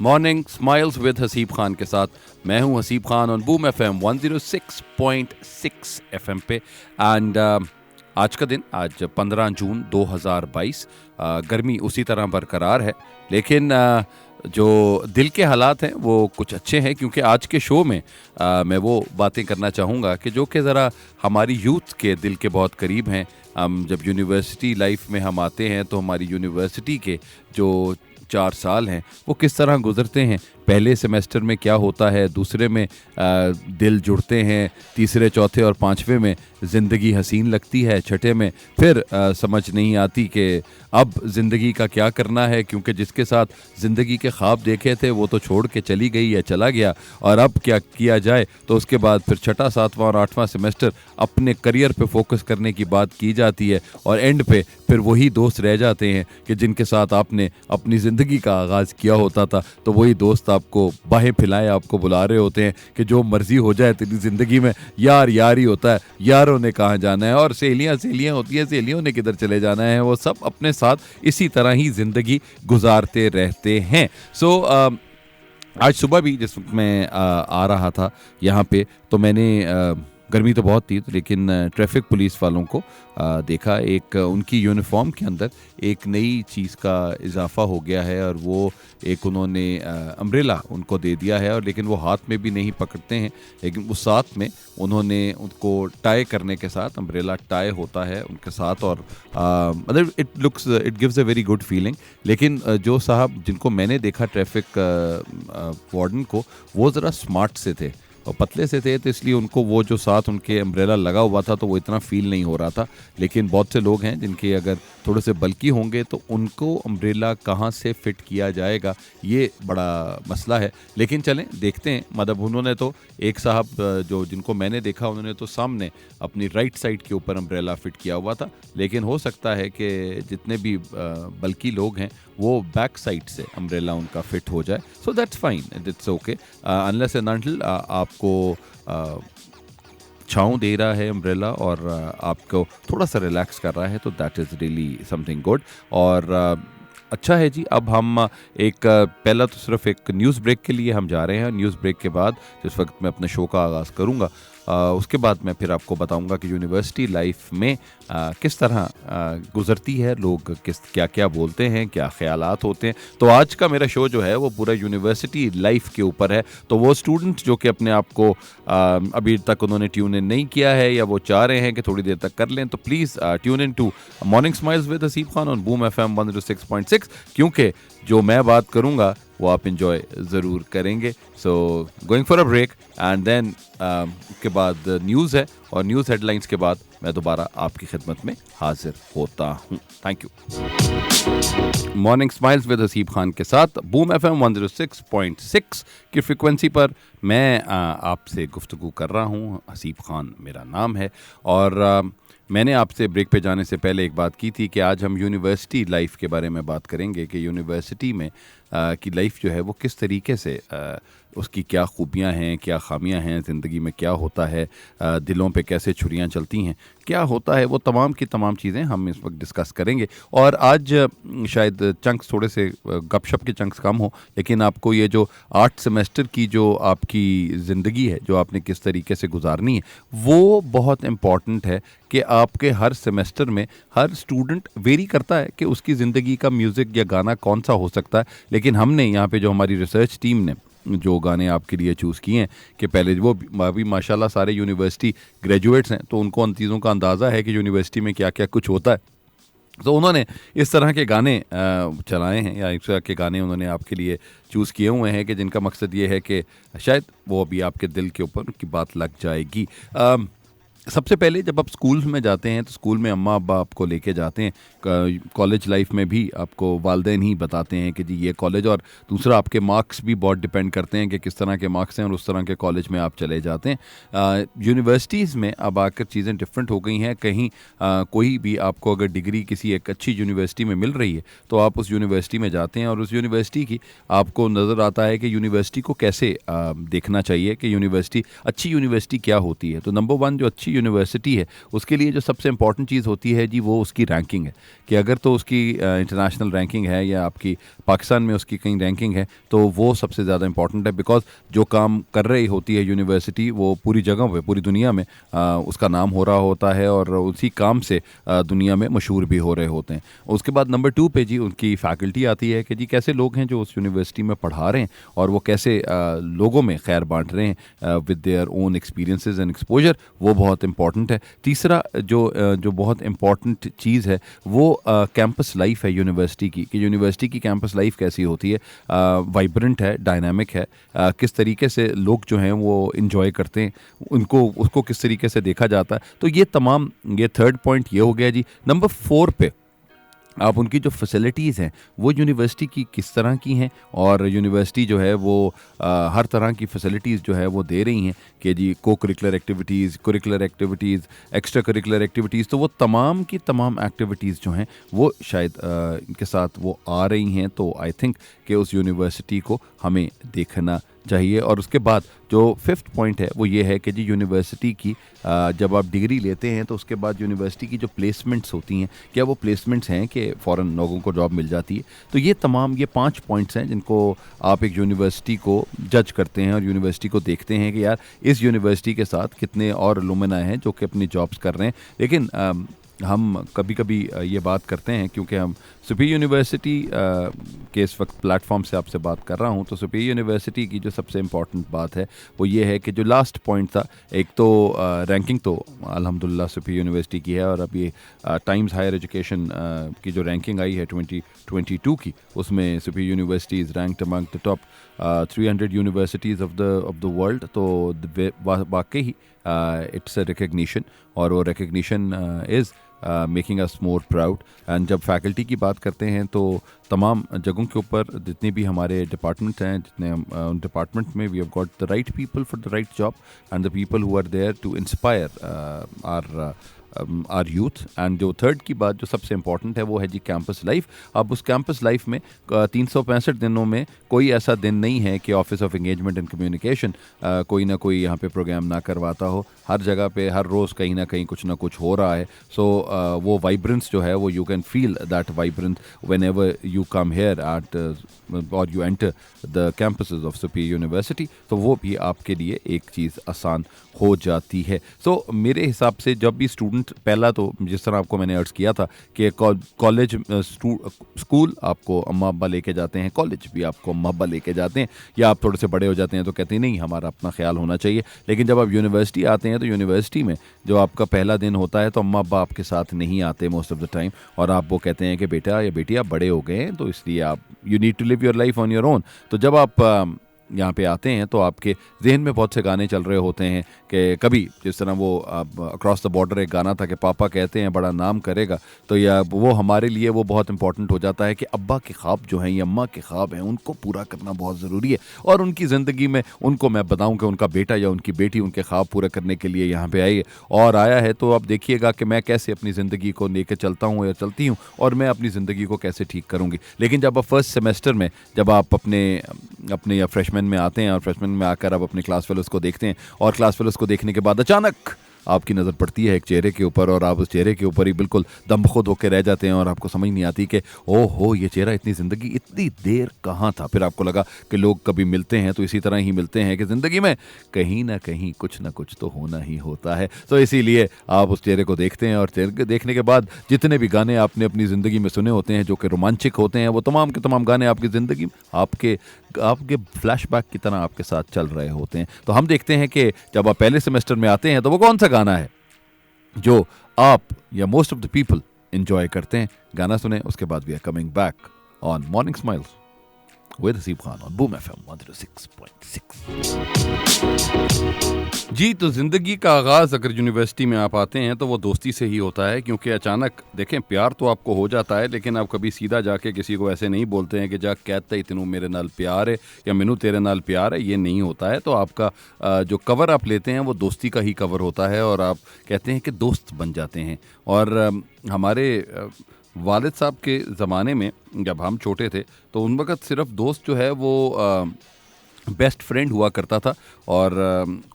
Morning smiles with Haseeb Khan के साथ मैं हूं Haseeb Khan on Boom FM 106.6 FM पे। एंड आज का दिन, आज 15 जून 2022। गर्मी उसी तरह बरकरार है, लेकिन जो दिल के हालात हैं वो कुछ अच्छे हैं, क्योंकि आज के शो में मैं वो बातें करना चाहूँगा कि जो कि ज़रा हमारी यूथ के दिल के बहुत करीब हैं। हम जब यूनिवर्सिटी लाइफ में हम आते हैं तो हमारी यूनिवर्सिटी के जो 4 साल हैं वो किस तरह गुजरते हैं। पहले सेमेस्टर में क्या होता है, दूसरे में दिल जुड़ते हैं, तीसरे चौथे और पांचवे में ज़िंदगी हसीन लगती है, छठे में फिर समझ नहीं आती कि अब ज़िंदगी का क्या करना है, क्योंकि जिसके साथ ज़िंदगी के ख्वाब देखे थे वो तो छोड़ के चली गई या चला गया, और अब क्या किया जाए। तो उसके बाद फिर छठा, सातवां और आठवां सेमेस्टर अपने करियर पे फोकस करने की बात की जाती है, और एंड पे फिर वही दोस्त रह जाते हैं कि जिनके साथ आपने अपनी ज़िंदगी का आगाज़ किया होता था। तो वही दोस्त आपको बाहें फैलाए आपको बुला रहे होते हैं कि जो मर्जी हो जाए तेरी ज़िंदगी में, यार यार ही होता है, यारों ने कहाँ जाना है, और सहेलियाँ सहेलियाँ होती हैं, सहेलियों ने किधर चले जाना है। वो सब अपने साथ इसी तरह ही ज़िंदगी गुजारते रहते हैं। सो आज सुबह भी जिस वक्त मैं आ रहा था यहाँ पे, तो मैंने गर्मी तो बहुत थी, लेकिन ट्रैफिक पुलिस वालों को देखा। एक उनकी यूनिफॉर्म के अंदर एक नई चीज़ का इजाफा हो गया है, और वो एक उन्होंने अम्ब्रेला उनको दे दिया है, और लेकिन वो हाथ में भी नहीं पकड़ते हैं, लेकिन उस साथ में उन्होंने उनको टाई करने के साथ, अम्ब्रेला टाई होता है उनके साथ, और मतलब it gives a very good feeling. लेकिन जो साहब जिनको मैंने देखा ट्रैफिक वार्डन को, वो ज़रा स्मार्ट से थे और पतले से थे, तो इसलिए उनको वो जो साथ उनके अम्ब्रेला लगा हुआ था तो वो इतना फील नहीं हो रहा था। लेकिन बहुत से लोग हैं जिनके अगर थोड़े से बल्कि होंगे तो उनको अम्ब्रेला कहाँ से फिट किया जाएगा, ये बड़ा मसला है। लेकिन चलें देखते हैं। मतलब उन्होंने तो, एक साहब जो जिनको मैंने देखा, उन्होंने तो सामने अपनी राइट साइड के ऊपर अम्ब्रेला फिट किया हुआ था, लेकिन हो सकता है कि जितने भी बल्कि लोग हैं वो बैक साइड से अम्ब्रेला उनका फिट हो जाए। So that's fine, it's okay, unless and until आपको छाँव दे रहा है अम्ब्रेला और आपको थोड़ा सा रिलैक्स कर रहा है, तो that is really something good. और अच्छा है जी। अब हम पहला तो सिर्फ एक न्यूज़ ब्रेक के लिए हम जा रहे हैं। न्यूज़ ब्रेक के बाद जिस वक्त मैं अपने शो का आगाज़ करूँगा, उसके बाद मैं फिर आपको बताऊंगा कि यूनिवर्सिटी लाइफ में किस तरह गुजरती है, लोग क्या क्या बोलते हैं, क्या ख्यालात होते हैं। तो आज का मेरा शो जो है वो पूरा यूनिवर्सिटी लाइफ के ऊपर है। तो वो स्टूडेंट जो कि अपने आप को अभी तक उन्होंने ट्यून इन नहीं किया है, या वो चाह रहे हैं कि थोड़ी देर तक कर लें, तो please tune in to morning smiles with Haseeb Khan on Boom FM 106.6, क्योंकि जो मैं बात करूँगा वो आप इंजॉय ज़रूर करेंगे। So going for a break, and then उसके बाद न्यूज़ है, और न्यूज़ हेडलाइंस के बाद मैं दोबारा आपकी खिदमत में हाजिर होता हूँ। Thank you. Morning smiles with Haseeb Khan के साथ बूम एफएम 106.6 की फ्रिक्वेंसी पर मैं आपसे गुफ्तगू कर रहा हूँ। हसीब खान मेरा नाम है, और मैंने आपसे ब्रेक पे जाने से पहले एक बात की थी कि आज हम यूनिवर्सिटी लाइफ के बारे में बात करेंगे कि यूनिवर्सिटी में की लाइफ जो है वो किस तरीके से, उसकी क्या खूबियाँ हैं, क्या खामियाँ हैं, ज़िंदगी में क्या होता है, दिलों पे कैसे छुरियाँ चलती हैं, क्या होता है, वो तमाम की तमाम चीज़ें हम इस वक्त डिस्कस करेंगे। और आज शायद चंक्स थोड़े से गपशप के चंक्स कम हो, लेकिन आपको ये जो 8 सेमेस्टर की जो आपकी ज़िंदगी है, जो आपने किस तरीके से गुजारनी है, वो बहुत इम्पॉर्टेंट है कि आपके हर सेमेस्टर में हर स्टूडेंट वेरी करता है कि उसकी ज़िंदगी का म्यूज़िक या गाना कौन सा हो सकता है। लेकिन हमने यहाँ पे जो हमारी रिसर्च टीम ने जो गाने आपके लिए चूज़ किए हैं, कि पहले वो अभी माशाल्लाह सारे यूनिवर्सिटी ग्रेजुएट्स हैं, तो उनको उन चीज़ों का अंदाज़ा है कि यूनिवर्सिटी में क्या क्या कुछ होता है। तो उन्होंने इस तरह के गाने चलाए हैं, या इस तरह के गाने उन्होंने आपके लिए चूज़ किए हुए हैं कि जिनका मकसद ये है कि शायद वो अभी आपके दिल के ऊपर उनकी बात लग जाएगी। सबसे पहले जब आप स्कूल में जाते हैं तो स्कूल में अम्मा अब्बा आपको लेके जाते हैं। कॉलेज लाइफ में भी आपको वालिदैन ही बताते हैं कि जी ये कॉलेज, और दूसरा आपके मार्क्स भी बहुत डिपेंड करते हैं कि किस तरह के मार्क्स हैं और उस तरह के कॉलेज में आप चले जाते हैं। यूनिवर्सिटीज़ में अब आकर चीज़ें डिफरेंट हो गई हैं। कहीं कोई भी आपको अगर डिग्री किसी एक अच्छी यूनिवर्सिटी में मिल रही है तो आप उस यूनिवर्सिटी में जाते हैं, और उस यूनिवर्सिटी की आपको नज़र आता है कि यूनिवर्सिटी को कैसे देखना चाहिए, कि यूनिवर्सिटी, अच्छी यूनिवर्सिटी क्या होती है। तो नंबर 1 जो अच्छी सी यूनिवर्सिटी है उसके लिए जो सबसे इम्पॉर्टेंट चीज़ होती है जी वो उसकी रैंकिंग है कि अगर तो उसकी इंटरनेशनल रैंकिंग है या आपकी पाकिस्तान में उसकी कहीं रैंकिंग है तो वो सबसे ज़्यादा इंपॉर्टेंट है, बिकॉज जो काम कर रही होती है यूनिवर्सिटी वो पूरी जगह पे पूरी दुनिया में उसका नाम हो रहा होता है और उसी काम से दुनिया में मशहूर भी हो रहे होते हैं। उसके बाद नंबर 2 पे जी उनकी फैकल्टी आती है कि जी कैसे लोग हैं जो उस यूनिवर्सिटी में पढ़ा रहे हैं और वो कैसे लोगों में खैर बांट रहे हैं with their own experiences and exposure, वो बहुत इंपॉर्टेंट है। तीसरा जो बहुत इंपॉर्टेंट चीज़ है वो कैंपस लाइफ है यूनिवर्सिटी की, कि यूनिवर्सिटी की कैंपस लाइफ कैसी होती है, वाइब्रेंट है, डायनामिक है, किस तरीके से लोग जो हैं वो इन्जॉय करते हैं, उनको उसको किस तरीके से देखा जाता है। तो ये तमाम, ये थर्ड पॉइंट ये हो गया जी। नंबर 4 पे आप उनकी जो फैसिलिटीज़ हैं वो यूनिवर्सिटी की किस तरह की हैं, और यूनिवर्सिटी जो है वो हर तरह की फैसिलिटीज़ जो है वो दे रही हैं कि जी को curricular activities, curricular activities, extra curricular activities, तो वो तमाम की तमाम एक्टिविटीज़ जो हैं वो शायद इनके साथ वो आ रही हैं। तो आई थिंक कि उस यूनिवर्सिटी को हमें देखना चाहिए। और उसके बाद जो 5th पॉइंट है वो ये है कि जी यूनिवर्सिटी की जब आप डिग्री लेते हैं तो उसके बाद यूनिवर्सिटी की जो प्लेसमेंट्स होती हैं, क्या वो प्लेसमेंट्स हैं कि फ़ौरन लोगों को जॉब मिल जाती है। तो ये तमाम, ये 5 पॉइंट्स हैं जिनको आप एक यूनिवर्सिटी को जज करते हैं और यूनिवर्सिटी को देखते हैं कि यार इस यूनिवर्सिटी के साथ कितने और अलुमना हैं जो कि अपनी जॉब्स कर रहे हैं। लेकिन हम कभी कभी ये बात करते हैं क्योंकि हम सुपीरियर यूनिवर्सिटी के इस वक्त प्लेटफॉर्म से आपसे बात कर रहा हूं, तो सुपीरियर यूनिवर्सिटी की जो सबसे इम्पॉर्टेंट बात है वो ये है कि जो लास्ट पॉइंट था, एक तो रैंकिंग तो अल्हम्दुलिल्लाह सुपीरियर यूनिवर्सिटी की है, और अब ये टाइम्स हायर एजुकेशन की जो रैंकिंग आई है 2022 की, उसमें superior university is ranked among the top 300 universities of the world. तो वाकई ही इट्स अ रिकग्निशन, और वो recognition is making us more proud. And जब फैकल्टी की बात करते हैं तो तमाम जगहों के ऊपर जितने भी हमारे डिपार्टमेंट हैं, जितने हम डिपार्टमेंट में we have got the right people for the right job and the people who are there to inspire our youth. And जो थर्ड की बात जो सबसे इंपॉर्टेंट है वो है जी कैंपस लाइफ। अब उस कैंपस लाइफ में 365 दिनों में कोई ऐसा दिन नहीं है कि office of engagement and communication कोई ना कोई यहाँ पे प्रोग्राम ना करवाता हो। हर जगह पे हर रोज़ कहीं ना कहीं कुछ ना कुछ हो रहा है। सो वो वाइब्रेंस जो है वो you can feel that vibrance whenever you come here at और you enter the campuses of Superior University, तो वो भी आपके लिए एक चीज़ आसान हो जाती है। सो मेरे हिसाब से जब भी स्टूडेंट, पहला तो जिस तरह आपको मैंने अर्ज़ किया था कि कॉलेज स्कूल आपको अम्मा अब्बा लेके जाते हैं, कॉलेज भी आपको अम्मा अब्बा लेके जाते हैं, या आप थोड़े से बड़े हो जाते हैं तो कहते हैं नहीं हमारा अपना ख्याल होना चाहिए। लेकिन जब आप यूनिवर्सिटी आते हैं तो यूनिवर्सिटी में जो आपका पहला दिन होता है तो अम्मा अब्बा आपके साथ नहीं आते मोस्ट ऑफ द टाइम, और आप वो कहते हैं कि बेटा या बेटी आप बड़े हो गए हैं तो इसलिए आप you need to live your life on your own. तो जब आप यहाँ पे आते हैं तो आपके जहन में बहुत से गाने चल रहे होते हैं कि कभी जिस तरह वो अक्रॉस द बॉर्डर एक गाना था कि पापा कहते हैं बड़ा नाम करेगा, तो या वो हमारे लिए वो बहुत इंपॉर्टेंट हो जाता है कि अब्बा के ख्वाब जो हैं या अम्मा के ख्वाब हैं उनको पूरा करना बहुत ज़रूरी है, और उनकी ज़िंदगी में उनको मैं बताऊँ कि उनका बेटा या उनकी बेटी उनके ख्वाब पूरे करने के लिए यहाँ पे आई है और आया है। तो आप देखिएगा कि मैं कैसे अपनी ज़िंदगी को लेकर चलता हूँ या चलती हूँ, और मैं अपनी ज़िंदगी को कैसे ठीक करूँगी। लेकिन जब आप फर्स्ट सेमेस्टर में जब आप अपने या फ्रेशमैन में आते हैं और फ्रेशमैन में आकर आप अपने क्लास फेलोज़ को देखते हैं, और क्लास फेलोज़ को देखने के बाद अचानक आपकी नज़र पड़ती है एक चेहरे के ऊपर, और आप उस चेहरे के ऊपर ही बिल्कुल दमखुद होकर रह जाते हैं और आपको समझ नहीं आती कि ओहो ये चेहरा इतनी ज़िंदगी इतनी देर कहाँ था। फिर आपको लगा कि लोग कभी मिलते हैं तो इसी तरह ही मिलते हैं कि ज़िंदगी में कहीं ना कहीं कुछ ना कुछ तो होना ही होता है। तो इसीलिए आप उस चेहरे को देखते हैं, और चेहरे को देखने के बाद जितने भी गाने आपने अपनी ज़िंदगी में सुने होते हैं जो कि रोमांचक होते हैं, वो तमाम के तमाम गाने आपकी ज़िंदगी आपके फ्लैशबैक की तरह आपके साथ चल रहे होते हैं। तो हम देखते हैं कि जब आप पहले सेमेस्टर में आते हैं तो वो कौन सा गाना है जो आप या most of the people enjoy करते हैं। गाना सुने, उसके बाद we are coming back on morning smiles with Haseeb Khan on Boom FM 106.6। जी, तो ज़िंदगी का आगाज़ अगर यूनिवर्सिटी में आप आते हैं तो वो दोस्ती से ही होता है, क्योंकि अचानक देखें प्यार तो आपको हो जाता है, लेकिन आप कभी सीधा जाके किसी को ऐसे नहीं बोलते हैं कि जा कहता ही तेनू मेरे नाल प्यार है या मैनू तेरे नाल प्यार है, ये नहीं होता है। तो आपका जो कवर आप लेते हैं वो दोस्ती का ही कवर होता है, और आप कहते हैं कि दोस्त बन जाते हैं। और हमारे वालिद साहब के ज़माने में जब हम छोटे थे तो उन वक़्त सिर्फ दोस्त जो है वो बेस्ट फ्रेंड हुआ करता था। और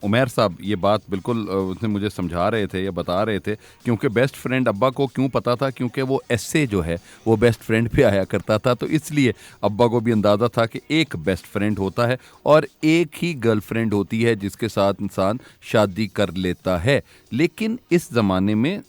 उमैर साहब ये बात बिल्कुल उसने मुझे समझा रहे थे या बता रहे थे, क्योंकि बेस्ट फ्रेंड अब्बा को क्यों पता था, क्योंकि वो एस्से जो है वो बेस्ट फ्रेंड पे आया करता था, तो इसलिए अब्बा को भी अंदाज़ा था कि एक बेस्ट फ्रेंड होता है और एक ही गर्लफ्रेंड होती है जिसके साथ इंसान शादी कर लेता है। लेकिन इस ज़माने में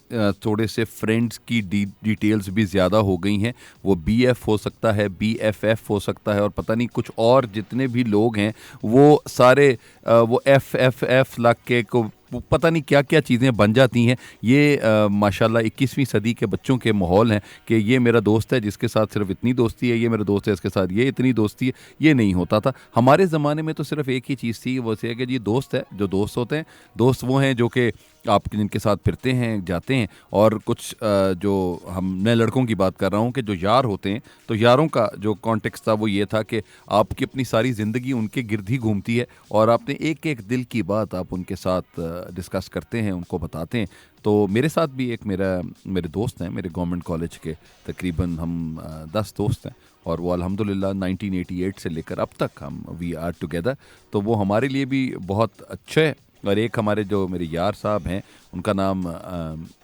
थोड़े से फ्रेंड्स की डिटेल्स भी ज़्यादा हो गई हैं। वो BF हो सकता है, BFF हो सकता है, और पता नहीं कुछ और जितने भी लोग हैं वो सारे वो FFF लग के को पता नहीं क्या क्या चीज़ें बन जाती हैं। ये माशाल्लाह 21वीं सदी के बच्चों के माहौल हैं कि ये मेरा दोस्त है जिसके साथ सिर्फ इतनी दोस्ती है, ये मेरा दोस्त है इसके साथ ये इतनी दोस्ती है। ये नहीं होता था हमारे ज़माने में, तो सिर्फ एक ही चीज़ थी, वो है कि जी दोस्त है, जो दोस्त होते हैं दोस्त वो हैं जो कि आप जिनके साथ फिरते हैं जाते हैं। और कुछ जो मैं लड़कों की बात कर रहा हूँ कि जो यार होते हैं, तो यारों का जो कॉन्टेक्स्ट था वो ये था कि आपकी अपनी सारी ज़िंदगी उनके गिर्द ही घूमती है और आपने एक एक दिल की बात आप उनके साथ डिस्कस करते हैं, उनको बताते हैं। तो मेरे साथ भी एक मेरे दोस्त हैं, मेरे गवर्नमेंट कॉलेज के तकरीबन हम 10 दोस्त हैं, और वो अल्हम्दुलिल्लाह 1988 से लेकर अब तक हम वी आर टुगेदर। तो वो हमारे लिए भी बहुत अच्छे हैं। और एक हमारे जो मेरे यार साहब हैं उनका नाम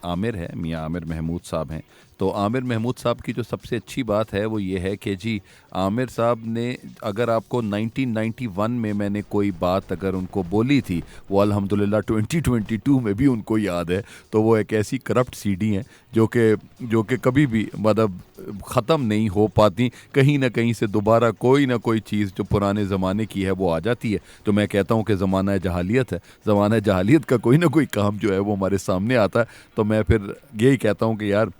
आमिर है, मियाँ आमिर महमूद साहब हैं। तो आमिर महमूद साहब की जो सबसे अच्छी बात है वो ये है कि जी आमिर साहब ने, अगर आपको 1991 में मैंने कोई बात अगर उनको बोली थी, वो अल्हम्दुलिल्लाह 2022 में भी उनको याद है। तो वो एक ऐसी करप्ट सीडी हैं जो कि कभी भी मतलब ख़त्म नहीं हो पाती। कहीं ना कहीं से दोबारा कोई ना कोई चीज़ जो पुराने ज़माने की है वो आ जाती है। तो मैं कहता हूँ कि ज़माना जहालियत है, ज़माना जहालियत का कोई ना कोई काम जो है वो हमारे सामने आता है। तो मैं फिर यही कहता हूँ कि यार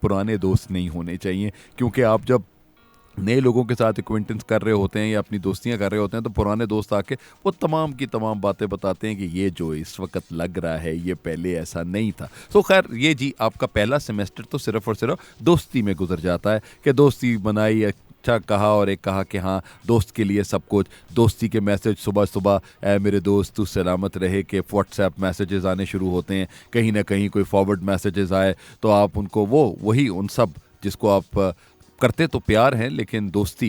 पुराने दोस्त नहीं होने चाहिए, क्योंकि आप जब नए लोगों के साथ एक्वेंटेंस कर रहे होते हैं या अपनी दोस्तियां कर रहे होते हैं, तो पुराने दोस्त आके वो तमाम की तमाम बातें बताते हैं कि ये जो इस वक्त लग रहा है ये पहले ऐसा नहीं था। तो खैर ये जी आपका पहला सेमेस्टर तो सिर्फ और सिर्फ दोस्ती में गुजर जाता है कि दोस्ती बनाई, अच्छा कहा और एक कहा कि हाँ दोस्त के लिए सब कुछ, दोस्ती के मैसेज सुबह सुबह ऐ मेरे दोस्त तू सलामत रहे के व्हाट्सएप मैसेजेस आने शुरू होते हैं। कहीं ना कहीं कोई फॉरवर्ड मैसेजेस आए तो आप उनको वही उन सब जिसको आप करते तो प्यार हैं, लेकिन दोस्ती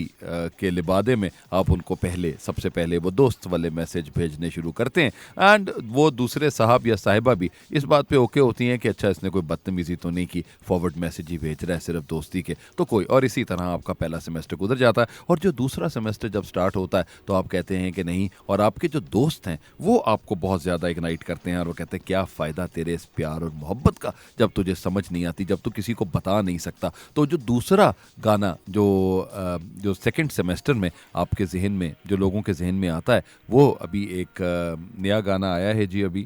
के लिबादे में आप उनको सबसे पहले वो दोस्त वाले मैसेज भेजने शुरू करते हैं। एंड वो दूसरे साहब या साहिबा भी इस बात पे ओके होती हैं कि अच्छा इसने कोई बदतमीज़ी तो नहीं की, फॉरवर्ड मैसेज ही भेज रहा है सिर्फ दोस्ती के, तो कोई। और इसी तरह आपका पहला सेमेस्टर गुजर जाता है, और जो दूसरा सेमेस्टर जब स्टार्ट होता है तो आप कहते हैं कि नहीं, और आपके जो दोस्त हैं वो आपको बहुत ज़्यादा इग्नाइट करते हैं और वो कहते हैं क्या फ़ायदा तेरे इस प्यार और मोहब्बत का जब तुझे समझ नहीं आती, जब तू किसी को बता नहीं सकता। तो जो दूसरा गाना जो सेकंड सेमेस्टर में आपके जहन में, जो लोगों के जहन में आता है, वो अभी एक नया गाना आया है जी अभी,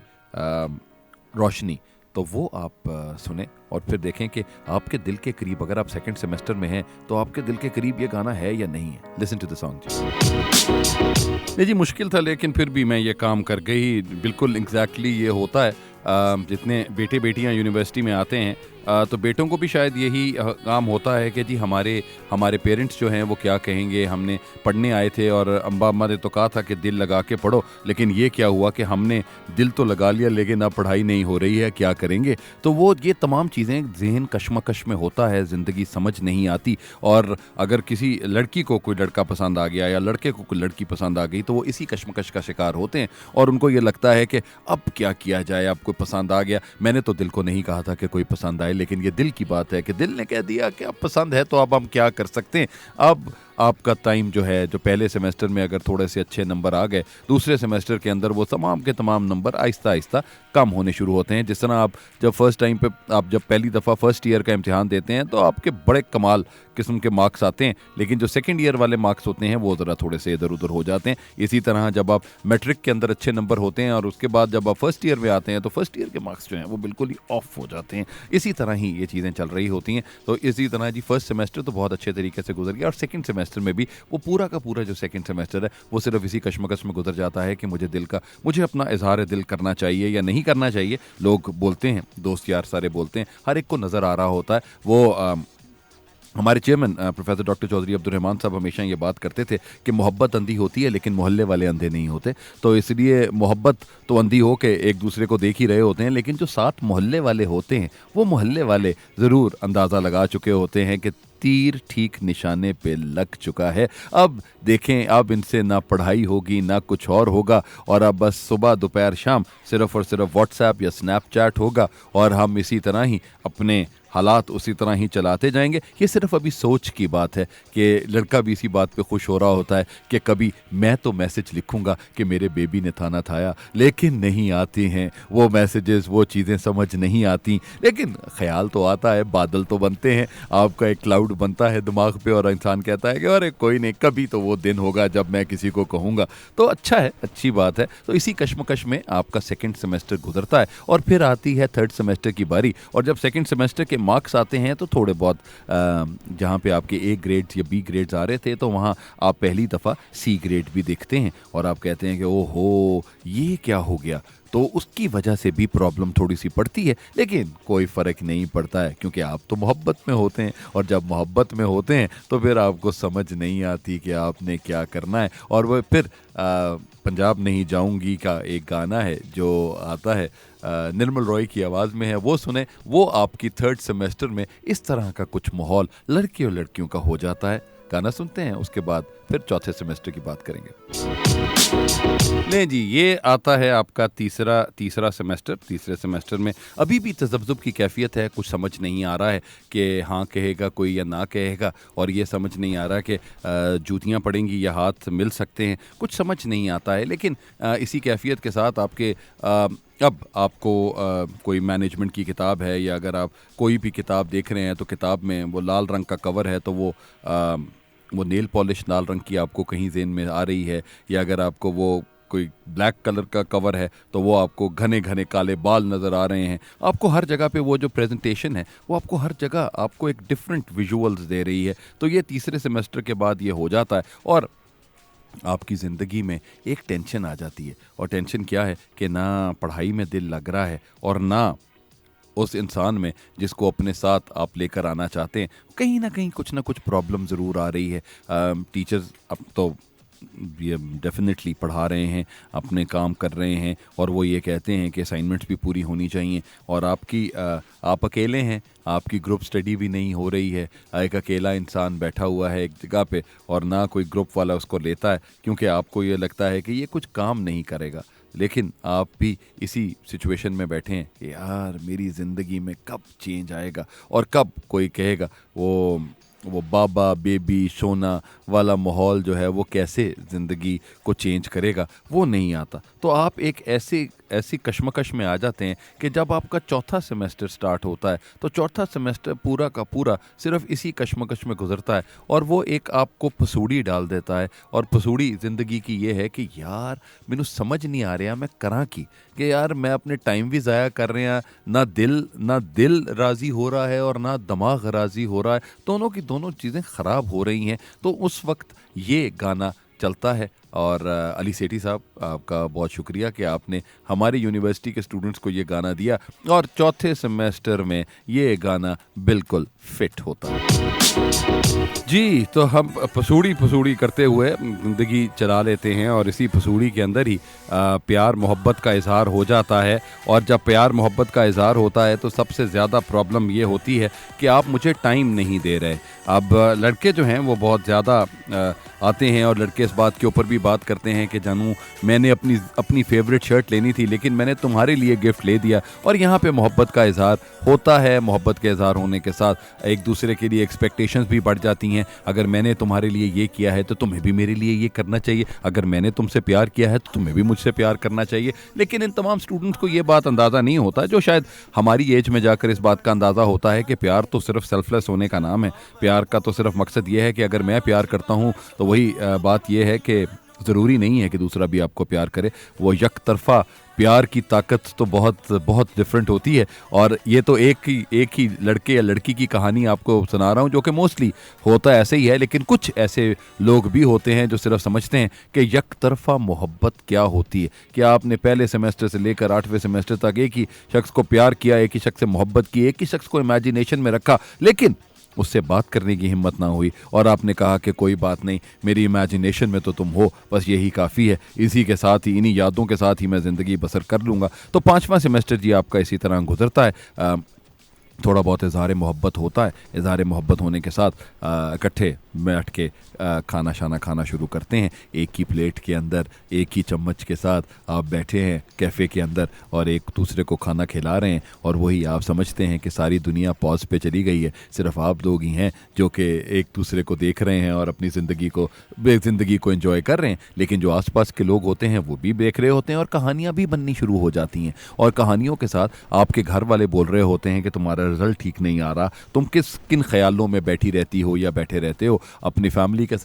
रोशनी। तो वो आप सुने और फिर देखें कि आपके दिल के करीब, अगर आप सेकंड सेमेस्टर में हैं तो आपके दिल के करीब ये गाना है या नहीं है। लिसन टू द सॉन्ग जी। नहीं जी मुश्किल था, लेकिन फिर भी मैं ये काम कर गई। बिल्कुल एग्जैक्टली ये होता है। जितने बेटे बेटियां यूनिवर्सिटी में आते हैं तो बेटों को भी शायद यही काम होता है कि जी हमारे पेरेंट्स जो हैं वो क्या कहेंगे, हमने पढ़ने आए थे और अम्मा ने तो कहा था कि दिल लगा के पढ़ो, लेकिन ये क्या हुआ कि हमने दिल तो लगा लिया लेकिन अब पढ़ाई नहीं हो रही है, क्या करेंगे। तो वो ये तमाम चीज़ें जहन कशमकश में होता है, ज़िंदगी समझ नहीं आती। और अगर किसी लड़की को कोई लड़का पसंद आ गया या लड़के को कोई लड़की पसंद आ गई तो वो इसी कशमकश का शिकार होते हैं और उनको ये लगता है कि अब क्या किया जाए, अब कोई पसंद आ गया। मैंने तो दिल को नहीं कहा था कि कोई पसंद आए, लेकिन ये दिल की बात है कि दिल ने कह दिया कि अब पसंद है तो अब हम क्या कर सकते हैं। अब आपका टाइम जो है, जो पहले सेमेस्टर में अगर थोड़े से अच्छे नंबर आ गए, दूसरे सेमेस्टर के अंदर वो तमाम के तमाम नंबर आहिस्ता आहिस्ता कम होने शुरू होते हैं। जिस तरह आप जब फर्स्ट टाइम पे आप जब पहली दफ़ा फर्स्ट ईयर का इम्तिहान देते हैं तो आपके बड़े कमाल किस्म के मार्क्स आते हैं, लेकिन जो सेकंड ईयर वाले मार्क्स होते हैं वो ज़रा थोड़े से इधर उधर हो जाते हैं। इसी तरह जब आप मैट्रिक के अंदर अच्छे नंबर होते हैं और उसके बाद जब आप फर्स्ट ईयर में आते हैं तो फर्स्ट ईयर के मार्क्स जो हैं वो बिल्कुल ही ऑफ हो जाते हैं। इसी तरह ही ये चीज़ें चल रही होती हैं। तो इसी तरह जी फर्स्ट सेमेस्टर तो बहुत अच्छे तरीके से गुजर गया और सेकंड सेमेस्टर में भी वो पूरा का पूरा जो सेकंड सेमेस्टर है वो सिर्फ इसी कशमकश में गुजर जाता है कि मुझे अपना इजहार दिल करना चाहिए या नहीं करना चाहिए। लोग बोलते हैं, दोस्त यार सारे बोलते हैं, हर एक को नज़र आ रहा होता है वो हमारे chairman professor doctor Chaudhary Abdul Rahman sahab हमेशा ये बात करते थे कि मोहब्बत अंधी होती है लेकिन मोहल्ले वाले अंधे नहीं होते। तो इसलिए मोहब्बत तो अंधी हो के एक दूसरे को देख ही रहे होते हैं, लेकिन जो साथ मोहल्ले वाले होते हैं वो मोहल्ले वाले ज़रूर अंदाज़ा लगा चुके होते हैं कि तीर ठीक निशाने पे लग चुका है। अब देखें, अब इनसे ना पढ़ाई होगी ना कुछ और होगा, और अब बस सुबह दोपहर शाम सिर्फ़ और सिर्फ व्हाट्सएप या स्नैपचैट होगा और हम इसी तरह ही अपने हालात उसी तरह ही चलाते जाएंगे। ये सिर्फ अभी सोच की बात है कि लड़का भी इसी बात पे खुश हो रहा होता है कि कभी मैं तो मैसेज लिखूंगा कि मेरे बेबी ने खाना खाया, लेकिन नहीं आती हैं वो मैसेजेस, वो चीज़ें समझ नहीं आती। लेकिन ख्याल तो आता है, बादल तो बनते हैं, आपका एक क्लाउड बनता है दिमाग पे और इंसान कहता है कि अरे कोई नहीं, कभी तो वो दिन होगा जब मैं किसी को कहूँगा। तो अच्छा है, अच्छी बात है। तो इसी कश्मकश में आपका सेकेंड सेमेस्टर गुजरता है और फिर आती है थर्ड सेमेस्टर की बारी। और जब सेकेंड सेमेस्टर के मार्क्स आते हैं तो थोड़े बहुत जहाँ पे आपके ए ग्रेड्स या बी ग्रेड्स आ रहे थे तो वहाँ आप पहली दफ़ा सी ग्रेड भी देखते हैं और आप कहते हैं कि ओहो ये क्या हो गया। तो उसकी वजह से भी प्रॉब्लम थोड़ी सी पड़ती है, लेकिन कोई फ़र्क नहीं पड़ता है क्योंकि आप तो मोहब्बत में होते हैं, और जब मोहब्बत में होते हैं तो फिर आपको समझ नहीं आती कि आपने क्या करना है। और वो फिर पंजाब नहीं जाऊंगी का एक गाना है जो आता है, निर्मल रॉय की आवाज़ में है, वो सुने। वो आपकी थर्ड सेमेस्टर में इस तरह का कुछ माहौल लड़के और लड़कियों का हो जाता है। गाना सुनते हैं, उसके बाद फिर चौथे सेमेस्टर की बात करेंगे। नहीं जी, ये आता है आपका तीसरा सेमेस्टर। तीसरे सेमेस्टर में अभी भी तज़ब्ज़ुब की कैफियत है, कुछ समझ नहीं आ रहा है कि हाँ कहेगा कोई या ना कहेगा, और ये समझ नहीं आ रहा कि जूतियाँ पड़ेंगी या हाथ मिल सकते हैं, कुछ समझ नहीं आता है। लेकिन इसी कैफियत के साथ आपके अब आपको कोई मैनेजमेंट की किताब है या अगर आप कोई भी किताब देख रहे हैं तो किताब में वो लाल रंग का कवर है तो वो नेल पॉलिश लाल रंग की आपको कहीं ज़हन में आ रही है, या अगर आपको वो कोई ब्लैक कलर का कवर है तो वो आपको घने घने काले बाल नज़र आ रहे हैं। आपको हर जगह पे वो जो प्रेजेंटेशन है वो आपको हर जगह आपको एक डिफरेंट विजुअल्स दे रही है। तो ये तीसरे सेमेस्टर के बाद ये हो जाता है और आपकी ज़िंदगी में एक टेंशन आ जाती है। और टेंशन क्या है कि ना पढ़ाई में दिल लग रहा है और ना उस इंसान में जिसको अपने साथ आप लेकर आना चाहते हैं, कहीं ना कहीं कुछ ना कुछ प्रॉब्लम ज़रूर आ रही है। टीचर्स अब तो ये डेफिनेटली पढ़ा रहे हैं, अपने काम कर रहे हैं, और वो ये कहते हैं कि असाइनमेंट्स भी पूरी होनी चाहिए, और आप अकेले हैं, आपकी ग्रुप स्टडी भी नहीं हो रही है। एक अकेला इंसान बैठा हुआ है एक जगह पे और ना कोई ग्रुप वाला उसको लेता है क्योंकि आपको ये लगता है कि ये कुछ काम नहीं करेगा। लेकिन आप भी इसी सिचुएशन में बैठे हैं कि यार मेरी ज़िंदगी में कब चेंज आएगा और कब कोई कहेगा वो बाबा बेबी सोना वाला माहौल जो है वो कैसे ज़िंदगी को चेंज करेगा, वो नहीं आता। तो आप एक ऐसी कश्मकश में आ जाते हैं कि जब आपका चौथा सेमेस्टर स्टार्ट होता है तो चौथा सेमेस्टर पूरा का पूरा सिर्फ इसी कश्मकश में गुजरता है, और वो एक आपको पसूड़ी डाल देता है। और पसूड़ी ज़िंदगी की ये है कि यार मैनू समझ नहीं आ रहा मैं करा कि यार मैं अपने टाइम भी ज़ाया कर रहे हैं, ना दिल राज़ी हो रहा है और ना दिमाग राज़ी हो रहा है, दोनों चीज़ें ख़राब हो रही हैं। तो उस वक्त ये गाना चलता है। और अली सेठी साहब, आपका बहुत शुक्रिया कि आपने हमारी यूनिवर्सिटी के स्टूडेंट्स को ये गाना दिया, और चौथे सेमेस्टर में ये गाना बिल्कुल फिट होता है। जी, तो हम पसूड़ी करते हुए ज़िंदगी चला लेते हैं, और इसी पसूड़ी के अंदर ही प्यार मोहब्बत का इज़हार हो जाता है। और जब प्यार मोहब्बत का इज़हार होता है तो सबसे ज़्यादा प्रॉब्लम ये होती है कि आप मुझे टाइम नहीं दे रहे। अब लड़के जो हैं वो बहुत ज़्यादा आते हैं और लड़के इस बात के ऊपर भी बात करते हैं कि जानू मैंने अपनी फेवरेट शर्ट लेनी थी लेकिन मैंने तुम्हारे लिए गिफ्ट ले दिया। और यहाँ पे मोहब्बत का इज़हार होता है। मोहब्बत के इज़हार होने के साथ एक दूसरे के लिए एक्सपेक्टेशंस भी बढ़ जाती हैं। अगर मैंने तुम्हारे लिए ये किया है तो तुम्हें भी मेरे लिए ये करना चाहिए, अगर मैंने तुमसे प्यार किया है तो तुम्हें भी मुझसे प्यार करना चाहिए। लेकिन इन तमाम स्टूडेंट्स को ये बात अंदाज़ा नहीं होता, जो शायद हमारी एज में जाकर इस बात का अंदाज़ा होता है कि प्यार तो सिर्फ सेल्फलेस होने का नाम है। प्यार का तो सिर्फ मकसद ये है कि अगर मैं प्यार करता हूँ तो वही बात यह है कि ज़रूरी नहीं है कि दूसरा भी आपको प्यार करे। वो एक तरफ़ा प्यार की ताकत तो बहुत डिफरेंट होती है। और ये तो एक ही लड़के या लड़की की कहानी आपको सुना रहा हूँ, जो कि मोस्टली होता ऐसे ही है। लेकिन कुछ ऐसे लोग भी होते हैं जो सिर्फ समझते हैं कि एक तरफ़ा मोहब्बत क्या होती है। क्या आपने पहले सेमेस्टर से लेकर 8वें सेमेस्टर तक एक ही शख्स को प्यार किया, एक ही शख्स से मोहब्बत की, एक ही शख्स को इमेजिनेशन में रखा, लेकिन उससे बात करने की हिम्मत ना हुई और आपने कहा कि कोई बात नहीं, मेरी इमेजिनेशन में तो तुम हो, बस यही काफ़ी है, इसी के साथ ही, इन्हीं यादों के साथ ही मैं ज़िंदगी बसर कर लूँगा। तो 5वां सेमेस्टर जी आपका इसी तरह गुजरता है। थोड़ा बहुत इज़हार मोहब्बत होता है। इज़हार मोहब्बत होने के साथ इकट्ठे बैठ के खाना शाना खाना शुरू करते हैं। एक ही प्लेट के अंदर एक ही चम्मच के साथ आप बैठे हैं कैफ़े के अंदर और एक दूसरे को खाना खिला रहे हैं और वही आप समझते हैं कि सारी दुनिया पॉज पे चली गई है, सिर्फ आप लोग ही हैं जो कि एक दूसरे को देख रहे हैं और अपनी ज़िंदगी को एंजॉय कर रहे हैं। लेकिन जो आसपास के लोग होते हैं वो भी देख रहे होते हैं और कहानियाँ भी बननी शुरू हो जाती हैं और कहानियों के साथ आपके घर वाले बोल रहे होते हैं कि तुम्हारा रिजल्ट ठीक नहीं आ रहा, तुम किन ख्यालों में बैठी रहती हो या बैठे रहते हो अपनी फैमिली के।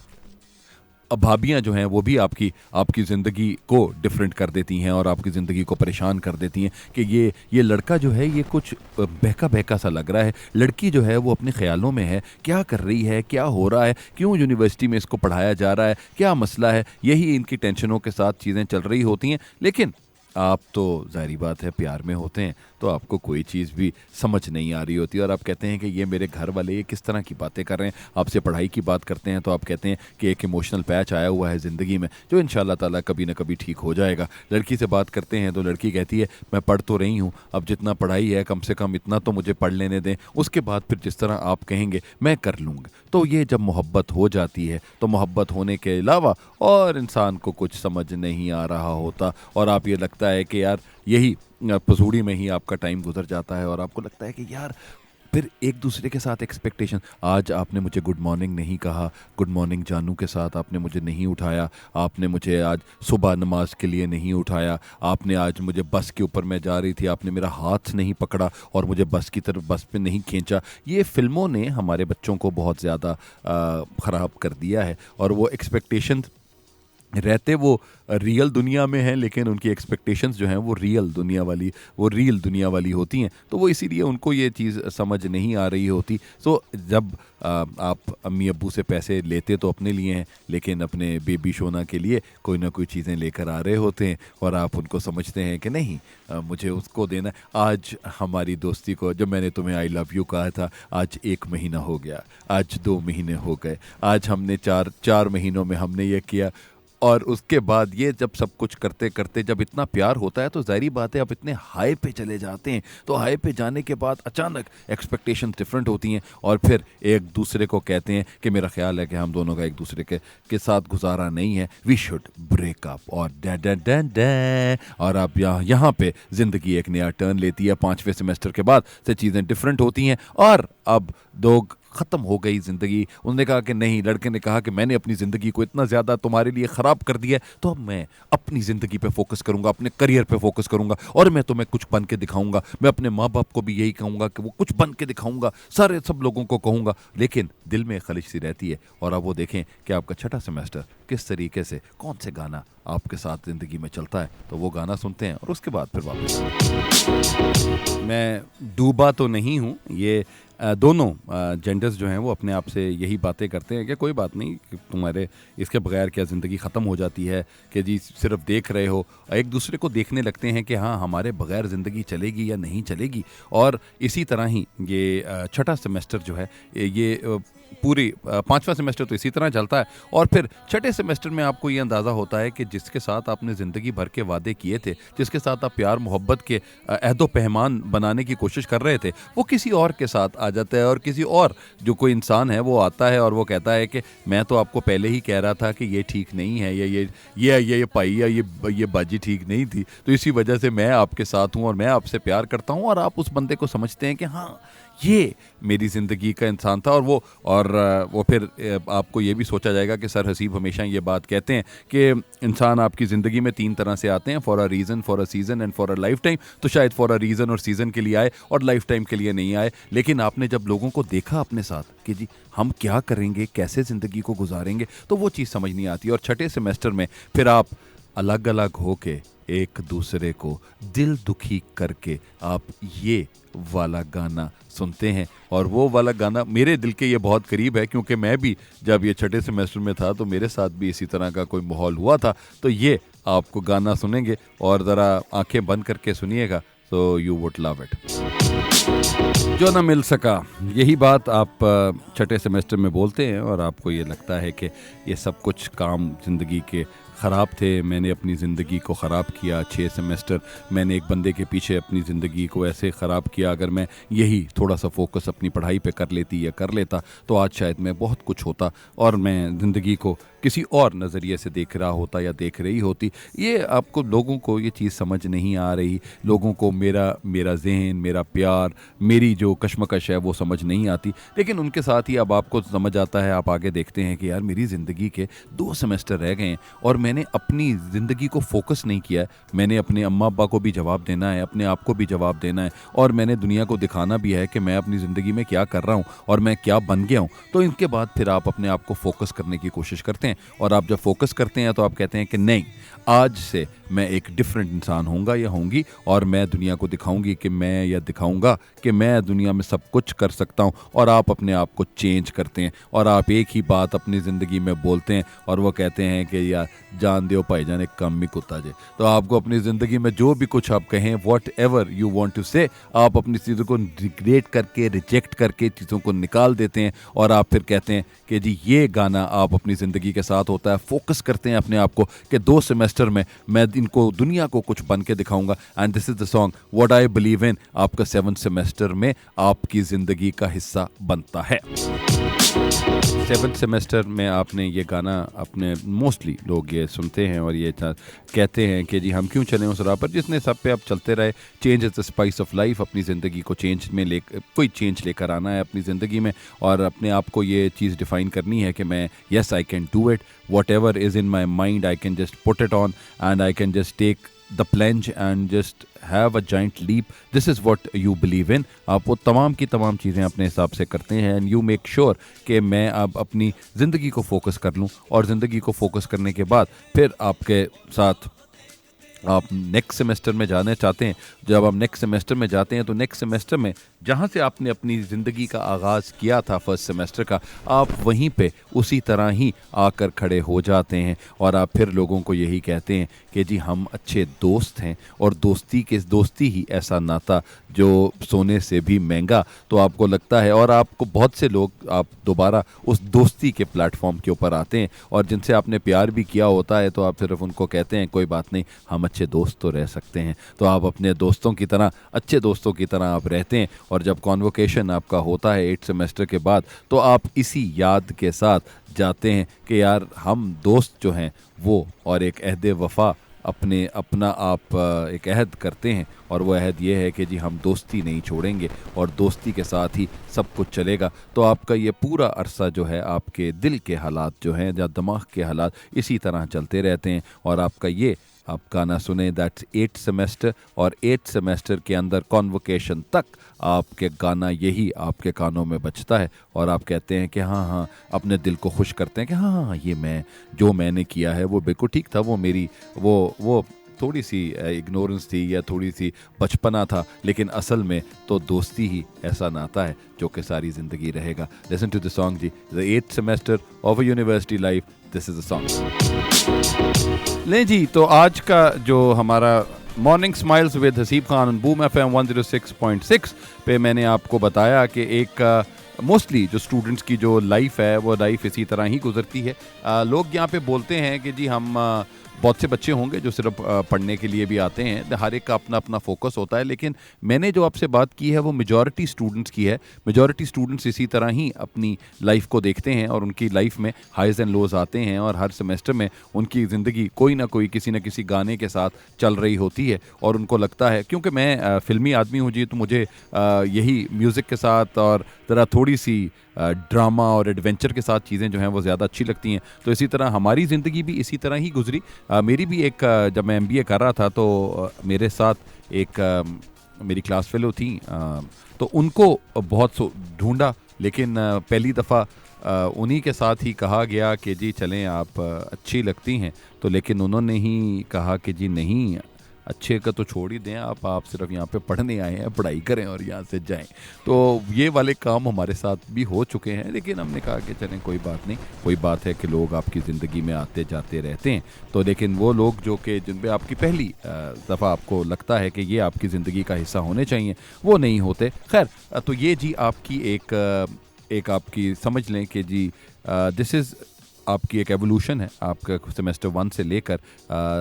अब भाभियाँ जो हैं वो भी आपकी ज़िंदगी को डिफरेंट कर देती हैं और आपकी ज़िंदगी को परेशान कर देती हैं कि ये लड़का जो है ये कुछ बहका बहका सा लग रहा है, लड़की जो है वो अपने ख्यालों में है, क्या कर रही है, क्या हो रहा है, क्यों यूनिवर्सिटी में इसको पढ़ाया जा रहा है, क्या मसला है, यही इनकी टेंशनों के साथ चीज़ें चल रही होती हैं। लेकिन आप तो ज़ाहिर बात है प्यार में होते हैं तो आपको कोई चीज़ भी समझ नहीं आ रही होती और आप कहते हैं कि ये मेरे घर वाले ये किस तरह की बातें कर रहे हैं। आपसे पढ़ाई की बात करते हैं तो आप कहते हैं कि एक इमोशनल पैच आया हुआ है ज़िंदगी में जो इंशाल्लाह ताला कभी ना कभी ठीक हो जाएगा। लड़की से बात करते हैं तो लड़की कहती है मैं पढ़ तो रही हूँ, अब जितना पढ़ाई है कम से कम इतना तो मुझे पढ़ लेने दें, उसके बाद फिर जिस तरह आप कहेंगे मैं कर लूँगा। तो ये जब मोहब्बत हो जाती है तो मोहब्बत होने के अलावा और इंसान को कुछ समझ नहीं आ रहा होता और आप ये लगता है कि यार यही पसूड़ी में ही आपका टाइम गुजर जाता है और आपको लगता है कि यार फिर एक दूसरे के साथ एक्सपेक्टेशन। आज आपने मुझे गुड मॉर्निंग नहीं कहा, गुड मॉर्निंग जानू के साथ आपने मुझे नहीं उठाया, आपने मुझे आज सुबह नमाज के लिए नहीं उठाया, आपने आज मुझे बस के ऊपर मैं जा रही थी आपने मेरा हाथ नहीं पकड़ा और मुझे बस की तरफ बस पे नहीं खींचा। ये फिल्मों ने हमारे बच्चों को बहुत ज़्यादा ख़राब कर दिया है और वो एक्सपेक्टेशन रहते वो रियल दुनिया में हैं लेकिन उनकी एक्सपेक्टेशंस जो हैं वो रियल दुनिया वाली होती हैं। तो वो इसीलिए उनको ये चीज़ समझ नहीं आ रही होती। तो जब आप अम्मी अब्बू से पैसे लेते तो अपने लिए हैं लेकिन अपने बेबी शोना के लिए कोई ना कोई चीज़ें लेकर आ रहे होते हैं और आप उनको समझते हैं कि नहीं मुझे उसको देना। आज हमारी दोस्ती को जब मैंने तुम्हें आई लव यू कहा था आज 1 महीना हो गया, आज 2 महीने हो गए, आज हमने चार महीनों में हमने ये किया। और उसके बाद ये जब सब कुछ करते करते जब इतना प्यार होता है तो ज़ाहिर बात है आप इतने हाई पे चले जाते हैं। तो हाई पे जाने के बाद अचानक एक्सपेक्टेशन डिफरेंट होती हैं और फिर एक दूसरे को कहते हैं कि मेरा ख्याल है कि हम दोनों का एक दूसरे के साथ गुजारा नहीं है, वी शुड ब्रेक अप और और अब यहाँ पे ज़िंदगी एक नया टर्न लेती है। 5वें सेमेस्टर के बाद से चीज़ें डिफरेंट होती हैं और अब दो ख़त्म हो गई ज़िंदगी। उन्होंने कहा कि नहीं, लड़के ने कहा कि मैंने अपनी ज़िंदगी को इतना ज़्यादा तुम्हारे लिए ख़राब कर दिया है तो अब मैं अपनी ज़िंदगी पे फोकस करूँगा, अपने करियर पे फोकस करूँगा और मैं तुम्हें कुछ बन के दिखाऊँगा। मैं अपने माँ बाप को भी यही कहूँगा कि वो कुछ बन के दिखाऊँगा, सब लोगों को कहूँगा। लेकिन दिल में खलिश सी रहती है। और अब वो देखें कि आपका 6ठा सेमेस्टर किस तरीके से कौन से गाना आपके साथ ज़िंदगी में चलता है। तो वो गाना सुनते हैं और उसके बाद फिर वापस। मैं डूबा तो नहीं हूँ, ये दोनों जेंडर्स जो हैं वो अपने आप से यही बातें करते हैं कि कोई बात नहीं कि तुम्हारे इसके बगैर क्या ज़िंदगी ख़त्म हो जाती है कि जी सिर्फ देख रहे हो। एक दूसरे को देखने लगते हैं कि हाँ हमारे बगैर ज़िंदगी चलेगी या नहीं चलेगी। और इसी तरह ही ये 6ठा सेमेस्टर जो है ये पूरी 5वां सेमेस्टर तो इसी तरह चलता है और फिर 6ठे सेमेस्टर में आपको ये अंदाज़ा होता है कि जिसके साथ आपने ज़िंदगी भर के वादे किए थे, जिसके साथ आप प्यार मोहब्बत के अहदो पैमान बनाने की कोशिश कर रहे थे, वो किसी और के साथ आ जाता है। और किसी और जो कोई इंसान है वो आता है और वो कहता है कि मैं तो आपको पहले ही कह रहा था कि ये ठीक नहीं है, ये पाई या ये बाजी ठीक नहीं थी, तो इसी वजह से मैं आपके साथ हूँ और मैं आपसे प्यार करता हूँ। और आप उस बंदे को समझते हैं कि हाँ ये मेरी ज़िंदगी का इंसान था। और वो फिर आपको ये भी सोचा जाएगा कि सर हसीब हमेशा ये बात कहते हैं कि इंसान आपकी ज़िंदगी में 3 तरह से आते हैं, for a reason, for a season and for a life time. तो शायद फॉर अ रीज़न और सीज़न के लिए आए और लाइफ टाइम के लिए नहीं आए। लेकिन आपने जब लोगों को देखा अपने साथ कि जी हम क्या करेंगे, कैसे ज़िंदगी को गुजारेंगे, तो वो चीज़ समझ नहीं आती। और 6ठे सेमेस्टर में फिर आप अलग अलग होके एक दूसरे को दिल दुखी करके आप ये वाला गाना सुनते हैं। और वो वाला गाना मेरे दिल के ये बहुत करीब है क्योंकि मैं भी जब ये 6ठे सेमेस्टर में था तो मेरे साथ भी इसी तरह का कोई माहौल हुआ था। तो ये आपको गाना सुनेंगे और ज़रा आंखें बंद करके सुनिएगा, तो यू वुड लव इट। जो ना मिल सका, यही बात आप छठे सेमेस्टर में बोलते हैं और आपको ये लगता है कि ये सब कुछ काम ज़िंदगी के ख़राब थे, मैंने अपनी ज़िंदगी को ख़राब किया। 6 सेमेस्टर मैंने एक बंदे के पीछे अपनी ज़िंदगी को ऐसे ख़राब किया, अगर मैं यही थोड़ा सा फोकस अपनी पढ़ाई पे कर लेती या कर लेता तो आज शायद मैं बहुत कुछ होता और मैं ज़िंदगी को किसी और नज़रिए से देख रहा होता या देख रही होती। ये आपको लोगों को ये चीज़ समझ नहीं आ रही, लोगों को मेरा मेरा ज़हन, मेरा प्यार, मेरी जो कश्मकश है वो समझ नहीं आती। लेकिन उनके साथ ही अब आपको समझ आता है, आप आगे देखते हैं कि यार मेरी ज़िंदगी के 2 सेमेस्टर रह गए हैं और मैंने अपनी ज़िंदगी को फोकस नहीं किया है। मैंने अपने अम्मा अब्बा को भी जवाब देना है, अपने आप को भी जवाब देना है और मैंने दुनिया को दिखाना भी है कि मैं अपनी ज़िंदगी में क्या कर रहा हूँ और मैं क्या बन गया हूँ। तो इनके बाद फिर आप अपने आप को फोकस करने की कोशिश करते हैं और आप जब फोकस करते हैं तो आप कहते हैं कि नहीं, आज से मैं एक डिफरेंट इंसान होऊंगा या होंगी और मैं दुनिया को दिखाऊंगी कि मैं या दिखाऊंगा कि मैं दुनिया में सब कुछ कर सकता हूं। और आप अपने आप को चेंज करते हैं और आप एक ही बात अपनी ज़िंदगी में बोलते हैं और वो कहते हैं कि यार जान दो भाईजान एक कम ही कुत्ता जे। तो आपको अपनी ज़िंदगी में जो भी कुछ आप कहें, whatever you want to say, आप अपनी चीज़ों को रिग्रेट करके, रिजेक्ट करके चीज़ों को निकाल देते हैं और आप फिर कहते हैं कि जी ये गाना आप अपनी ज़िंदगी के साथ होता है। फोकस करते हैं अपने आप को कि 2 सेमेस्टर में मैं इनको दुनिया को कुछ बन के दिखाऊंगा। And this is the song what I believe in, आपका 7 सेमेस्टर में आपकी ज़िंदगी का हिस्सा बनता है। 7 सेमेस्टर में आपने ये गाना, अपने मोस्टली लोग ये सुनते हैं और ये कहते हैं कि जी हम क्यों चलें उस राह पर जिसने सब पे आप चलते रहे। Change is the spice of life. अपनी ज़िंदगी को चेंज में कोई चेंज लेकर आना है अपनी ज़िंदगी में और अपने आप को ये चीज़ डिफ़ाइन करनी है कि मैं yes I can do it, whatever is in my mind I can just put it on and I can just take the plunge and just have a giant leap. This is what you believe in. आप वो तमाम की तमाम चीज़ें अपने हिसाब से करते हैं एंड यू मेक श्योर कि मैं अब अपनी ज़िंदगी को फोकस कर लूँ और ज़िंदगी को फोकस करने के बाद फिर आपके साथ आप नेक्स्ट सेमेस्टर में जाना चाहते हैं। जब आप नेक्स्ट सेमेस्टर में जाते हैं तो नेक्स्ट सेमेस्टर में जहाँ से आपने अपनी ज़िंदगी का आगाज़ किया था फर्स्ट सेमेस्टर का, आप वहीं पे उसी तरह ही आकर खड़े हो जाते हैं और आप फिर लोगों को यही कहते हैं कि जी हम अच्छे दोस्त हैं और दोस्ती ही ऐसा नाता जो सोने से भी महंगा। तो आपको लगता है और आपको बहुत से लोग आप दोबारा उस दोस्ती के प्लेटफॉर्म के ऊपर आते हैं और जिनसे आपने प्यार भी किया होता है तो आप सिर्फ उनको कहते हैं कोई बात नहीं, हम अच्छे दोस्त तो रह सकते हैं। तो आप अपने दोस्तों की तरह, अच्छे दोस्तों की तरह आप रहते हैं और जब कॉन्वोकेशन आपका होता है 8 सेमेस्टर के बाद तो आप इसी याद के साथ जाते हैं कि यार हम दोस्त जो हैं वो, और एक अहद वफ़ा अपना आप एक अहद करते हैं और वो अहद ये है कि जी हम दोस्ती नहीं छोड़ेंगे और दोस्ती के साथ ही सब कुछ चलेगा। तो आपका ये पूरा अरसा जो है आपके दिल के हालात जो हैं या दिमाग के हालात इसी तरह चलते रहते हैं और आपका ये आप गाना सुने दैट्स 8 सेमेस्टर और 8 सेमेस्टर के अंदर कॉन्वोकेशन तक आपके गाना यही आपके कानों में बजता है और आप कहते हैं कि हाँ, अपने दिल को खुश करते हैं कि हाँ ये मैंने किया है वो बिल्कुल ठीक था, वो मेरी वो थोड़ी सी इग्नोरेंस थी या थोड़ी सी बचपना था, लेकिन असल में तो दोस्ती ही ऐसा नाता है जो कि सारी ज़िंदगी रहेगा। लिसन टू द सॉन्ग जी, the 8th semester of a university life, this is the song. ले जी, तो आज का जो हमारा morning smiles with Haseeb Khan on Boom FM 106.6 पे मैंने आपको बताया कि एक मोस्टली जो स्टूडेंट्स की जो लाइफ है वो लाइफ इसी तरह ही गुजरती है। लोग यहाँ पे बोलते हैं कि जी हम बहुत से बच्चे होंगे जो सिर्फ पढ़ने के लिए भी आते हैं, हर एक का अपना अपना फोकस होता है, लेकिन मैंने जो आपसे बात की है वो मेजॉरिटी स्टूडेंट्स की है। मेजॉरिटी स्टूडेंट्स इसी तरह ही अपनी लाइफ को देखते हैं और उनकी लाइफ में हाइज एंड लोज आते हैं और हर सेमेस्टर में उनकी ज़िंदगी कोई ना कोई किसी न किसी गाने के साथ चल रही होती है और उनको लगता है, क्योंकि मैं फिल्मी आदमी हूँ जी, तो मुझे यही म्यूज़िक के साथ और ज़रा थोड़ी सी ड्रामा और एडवेंचर के साथ चीज़ें जो हैं वो ज़्यादा अच्छी लगती हैं। तो इसी तरह हमारी ज़िंदगी भी इसी तरह ही गुजरी। मेरी भी एक जब मैं MBA कर रहा था तो मेरे साथ एक मेरी क्लास फेलो थी, तो उनको बहुत ढूंढा, लेकिन पहली दफ़ा उन्हीं के साथ ही कहा गया कि जी चलें आप अच्छी लगती हैं, तो लेकिन उन्होंने ही कहा कि जी नहीं अच्छे का तो छोड़ ही दें, आप सिर्फ यहाँ पे पढ़ने आए हैं, पढ़ाई करें और यहाँ से जाएं। तो ये वाले काम हमारे साथ भी हो चुके हैं, लेकिन हमने कहा कि चलें कोई बात नहीं। कोई बात है कि लोग आपकी ज़िंदगी में आते जाते रहते हैं, तो लेकिन वो लोग जो कि जिन पे आपकी पहली दफ़ा आपको लगता है कि ये आपकी ज़िंदगी का हिस्सा होने चाहिए, वो नहीं होते। खैर, तो ये जी आपकी एक आपकी समझ लें कि जी दिस इज़ आपकी एक एवोल्यूशन है। आपका सेमेस्टर 1 से लेकर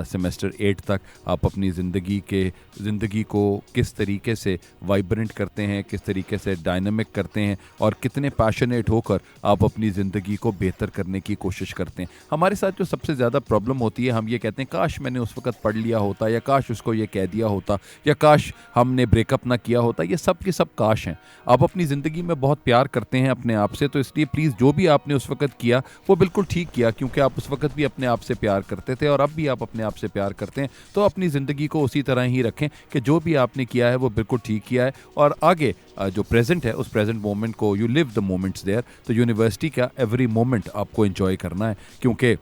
सेमेस्टर 8 तक आप अपनी ज़िंदगी को किस तरीके से वाइब्रेंट करते हैं, किस तरीके से डायनामिक करते हैं और कितने पैशनेट होकर आप अपनी ज़िंदगी को बेहतर करने की कोशिश करते हैं। हमारे साथ जो सबसे ज़्यादा प्रॉब्लम होती है, हम ये कहते हैं काश मैंने उस वक़्त पढ़ लिया होता, या काश उसको ये कह दिया होता, या काश हमने ब्रेकअप ना किया होता। ये सब के सब काश हैं। आप अपनी ज़िंदगी में बहुत प्यार करते हैं अपने आप से, तो इसलिए प्लीज़ जो भी आपने उस वक़्त किया वो बिल्कुल ठीक किया, क्योंकि आप उस वक्त भी अपने आप से प्यार करते थे और अब भी आप अपने आप से प्यार करते हैं। तो अपनी ज़िंदगी को उसी तरह ही रखें कि जो भी आपने किया है वो बिल्कुल ठीक किया है, और आगे जो प्रेजेंट है उस प्रेजेंट मोमेंट को you live the moments there. तो यूनिवर्सिटी का एवरी मोमेंट आपको एंजॉय करना है, क्योंकि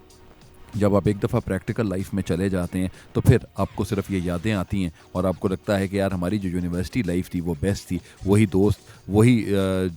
जब आप एक दफ़ा प्रैक्टिकल लाइफ में चले जाते हैं तो फिर आपको सिर्फ ये यादें आती हैं और आपको लगता है कि यार हमारी जो यूनिवर्सिटी लाइफ थी वो बेस्ट थी। वही दोस्त, वही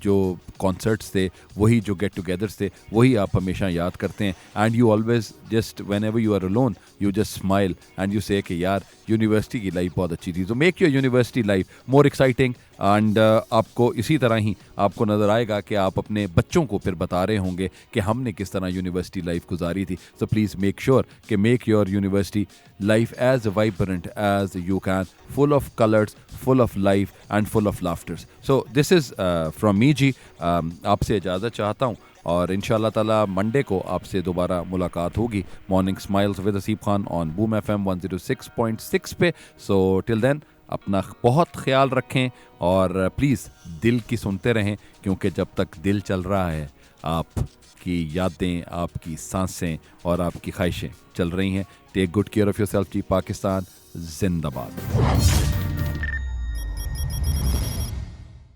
जो कॉन्सर्ट्स थे, वही जो गेट टुगेदर्स थे, वही आप हमेशा याद करते हैं। And you always just whenever you are alone you just smile and you say कि यार यूनिवर्सिटी की लाइफ बहुत अच्छी थी। तो make your university life more exciting and आपको इसी तरह ही आपको नज़र आएगा कि आप अपने बच्चों को फिर बता रहे होंगे कि हमने किस तरह यूनिवर्सिटी लाइफ गुजारी थी। सो प्लीज़ मेक श्योर कि make your university life as vibrant as you can, full of colours, full of life and full of laughters. So this is from me जी। आपसे इजाज़त चाहता हूँ और इंशाल्लाह ताला मंडे को आपसे दोबारा मुलाकात होगी morning smiles with Haseeb Khan on boom FM 106.6 पे। सो टिल देन अपना बहुत ख्याल रखें और प्लीज़ दिल की सुनते रहें, क्योंकि जब तक दिल चल रहा है आपकी यादें, आपकी सांसें और आपकी ख्वाहिशें चल रही हैं। Take good care of yourself जी। पाकिस्तान जिंदाबाद।